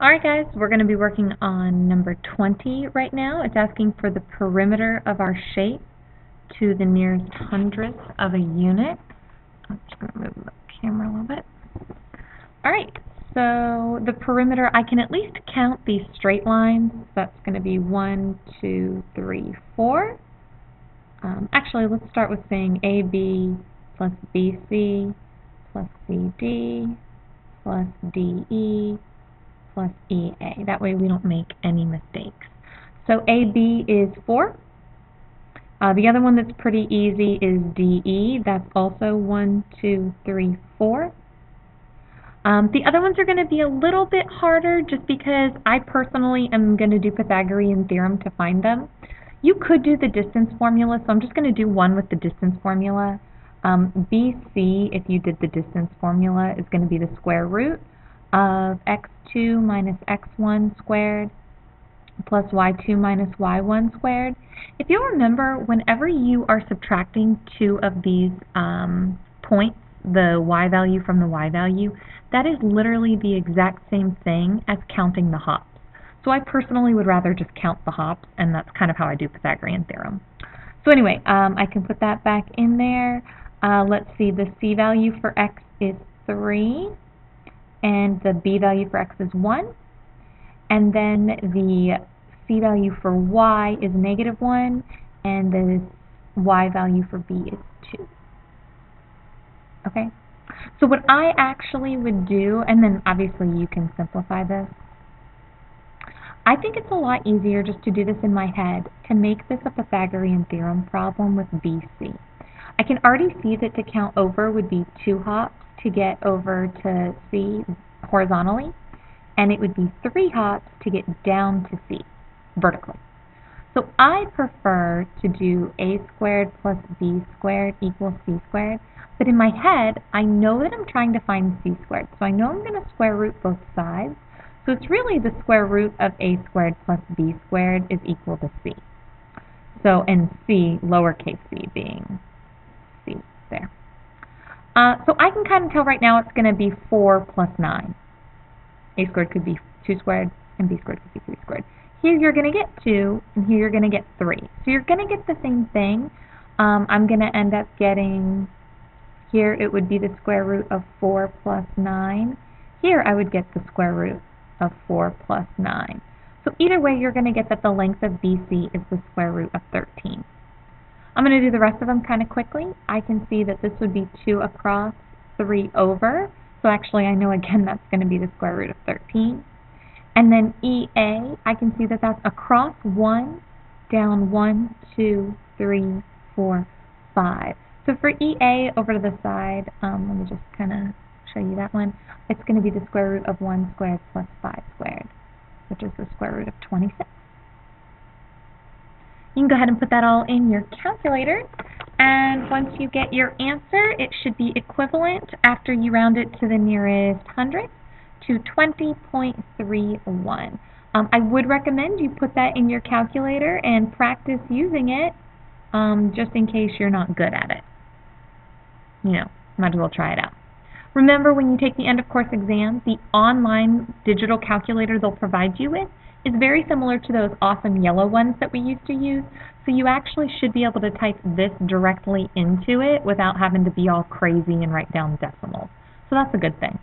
Alright guys, we're going to be working on number 20 right now. It's asking for the perimeter of our shape to the nearest hundredth of a unit. I'm just going to move the camera a little bit. Alright, so the perimeter, I can at least count these straight lines. That's going to be 1, 2, 3, 4. Actually, let's start with saying AB plus BC plus CD plus DE plus EA. That way we don't make any mistakes. So AB is 4. The other one that's pretty easy is DE. That's also 1, 2, 3, 4. The other ones are going to be a little bit harder just because I personally am going to do Pythagorean theorem to find them. You could do the distance formula, so I'm just going to do one with the distance formula. BC, if you did the distance formula, is going to be the square root of x2 minus x1 squared plus y2 minus y1 squared. If you'll remember, whenever you are subtracting two of these points, the y value from the y value, that is literally the exact same thing as counting the hops. So I personally would rather just count the hops, and that's kind of how I do Pythagorean theorem. So anyway, I can put that back in there. Let's see, the c value for x is 3, and the b value for x is 1. And then the c value for y is -1, and the y value for b is 2. Okay? So what I actually would do, and then obviously you can simplify this, I think it's a lot easier just to do this in my head, to make this a Pythagorean theorem problem with BC. I can already see that to count over would be 2 hops to get over to C horizontally, and it would be 3 hops to get down to C vertically. So I prefer to do a squared plus b squared equals c squared, but in my head I know that I'm trying to find c squared, so I know I'm going to square root both sides. So it's really the square root of a squared plus b squared is equal to c. So, and c, lowercase c being c there. So I can kind of tell right now it's going to be 4 plus 9. A squared could be 2 squared, and b squared could be 3 squared. Here you're going to get 2, and here you're going to get 3. So you're going to get the same thing. I'm going to end up getting, here it would be the square root of 4 plus 9. Here I would get the square root of 4 plus 9. So either way, you're going to get that the length of BC is the square root of 13. I'm going to do the rest of them kind of quickly. I can see that this would be 2 across, 3 over. So actually, I know again that's going to be the square root of 13. And then EA, I can see that that's across 1, down 1, 2, 3, 4, 5. So for EA over to the side, let me just kind of show you that one. It's going to be the square root of 1 squared plus 5 squared, which is the square root of 26. You can go ahead and put that all in your calculator, and once you get your answer, it should be equivalent, after you round it to the nearest hundredth, to 20.31. I would recommend you put that in your calculator and practice using it, just in case you're not good at it. You know, might as well try it out. Remember, when you take the end of course exam, the online digital calculator they'll provide you with is very similar to those awesome yellow ones that we used to use, so you actually should be able to type this directly into it without having to be all crazy and write down decimals. So that's a good thing.